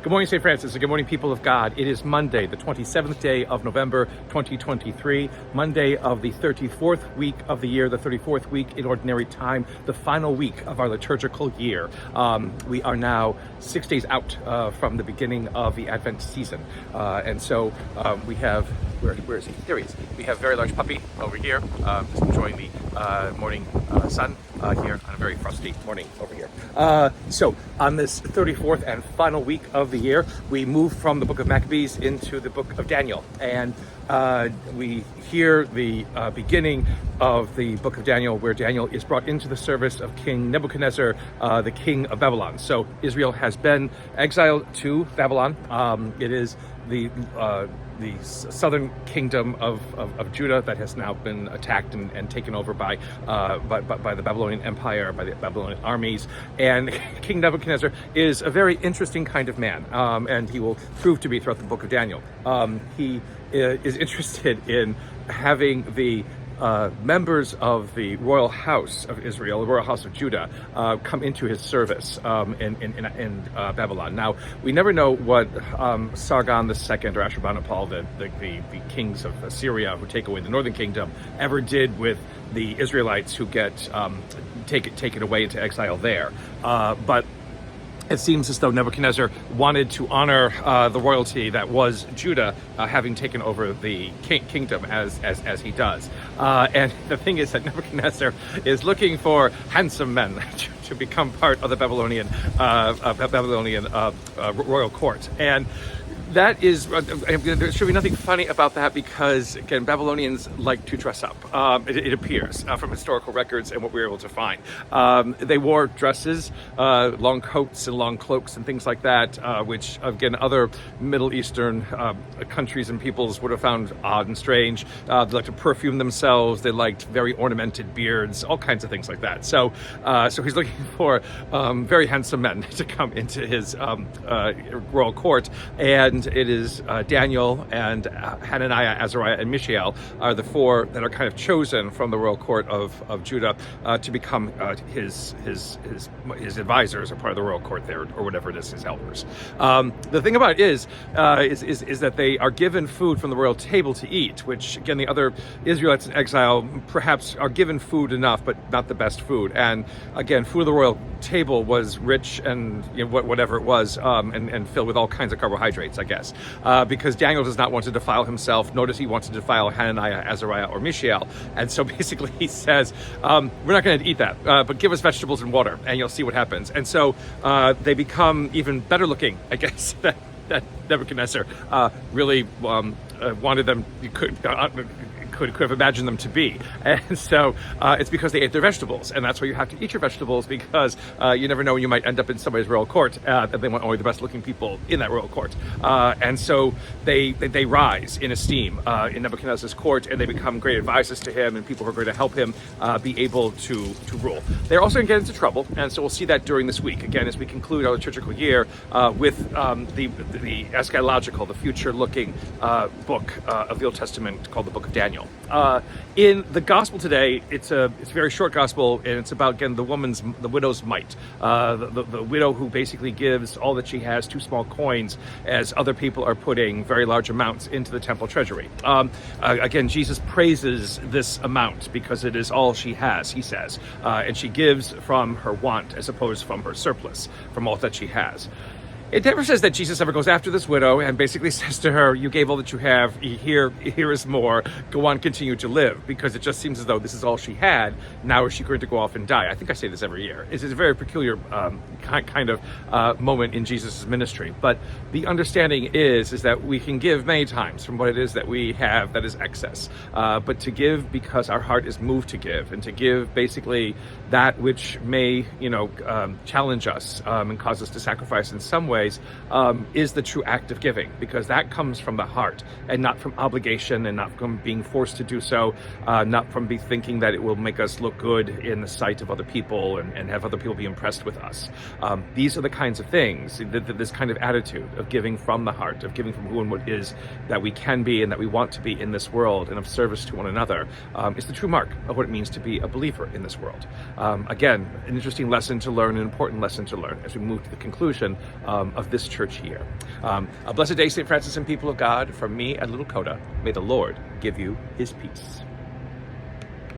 Good morning, St. Francis, and good morning, people of God. It is Monday, the 27th day of November, 2023, Monday of the 34th week of the year, the 34th week in Ordinary Time, the final week of our liturgical year. We are now 6 days out from the beginning of the Advent season. And so we have, where is he? There he is. We have Very Large Puppy over here, just enjoying the morning sun here on a very frosty morning over here. So on this 34th and final week of the year, we move from the book of Maccabees into the book of Daniel, and we hear the beginning of the book of Daniel, where Daniel is brought into the service of King Nebuchadnezzar, the king of Babylon. So Israel has been exiled to Babylon. It is the southern kingdom of Judah that has now been attacked and taken over by the Babylonian Empire, by the Babylonian armies. And King Nebuchadnezzar is a very interesting kind of man, and he will prove to be throughout the book of Daniel. He is interested in having the members of the royal house of Israel, the royal house of Judah, come into his service in Babylon. Now, we never know what Sargon II or Ashurbanipal, the kings of Assyria who take away the northern kingdom, ever did with the Israelites who get taken away into exile there. But it seems as though Nebuchadnezzar wanted to honor the royalty that was Judah, having taken over the kingdom as he does. And the thing is that Nebuchadnezzar is looking for handsome men to become part of the Babylonian royal court. And that is, there should be nothing funny about that, because, again, Babylonians like to dress up. It appears from historical records and what we were able to find. They wore dresses, long coats and long cloaks and things like that, which, again, other Middle Eastern countries and peoples would have found odd and strange. They liked to perfume themselves. They liked very ornamented beards, all kinds of things like that. So he's looking for very handsome men to come into his royal court. And it is Daniel and Hananiah, Azariah, and Mishael are the four that are kind of chosen from the royal court of Judah to become his advisors, or part of the royal court there, or whatever it is, his elders. The thing about it is that they are given food from the royal table to eat, which, again, the other Israelites in exile perhaps are given food enough, but not the best food. And again, food of the royal table was rich and whatever it was, and filled with all kinds of carbohydrates, I guess, because Daniel does not want to defile himself, nor does he want to defile Hananiah, Azariah, or Mishael. And so basically he says, we're not going to eat that, but give us vegetables and water, and you'll see what happens. And so they become even better looking, I guess, that Nebuchadnezzar really wanted them, could have imagined them to be. And so it's because they ate their vegetables, and that's why you have to eat your vegetables, because you never know when you might end up in somebody's royal court, that they want only the best looking people in that royal court. And so they rise in esteem in Nebuchadnezzar's court, and they become great advisors to him, and people who are going to help him be able to rule. They're also going to get into trouble, and so we'll see that during this week, again, as we conclude our liturgical year with the eschatological, the future-looking book of the Old Testament called the Book of Daniel. In the gospel today, it's a very short gospel, and it's about, again, the widow's mite, the widow who basically gives all that she has, 2 small coins, as other people are putting very large amounts into the temple treasury. Again, Jesus praises this amount because it is all she has, he says, and she gives from her want as opposed from her surplus, from all that she has. It never says that Jesus ever goes after this widow and basically says to her, you gave all that you have, here is more, go on, continue to live, because it just seems as though this is all she had. Now is she going to go off and die? I think I say this every year. It's a very peculiar kind of moment in Jesus' ministry. But the understanding is that we can give many times from what it is that we have that is excess. But to give because our heart is moved to give, and to give basically that which may, challenge us and cause us to sacrifice in some way, is the true act of giving, because that comes from the heart and not from obligation, and not from being forced to do so, not from thinking that it will make us look good in the sight of other people and have other people be impressed with us. These are the kinds of things, this kind of attitude of giving from the heart, of giving from who and what is that we can be and that we want to be in this world, and of service to one another, is the true mark of what it means to be a believer in this world. Again, an interesting lesson to learn, an important lesson to learn as we move to the conclusion of this church year. A blessed day, St. Francis and people of God. From me and little Coda, may the Lord give you his peace.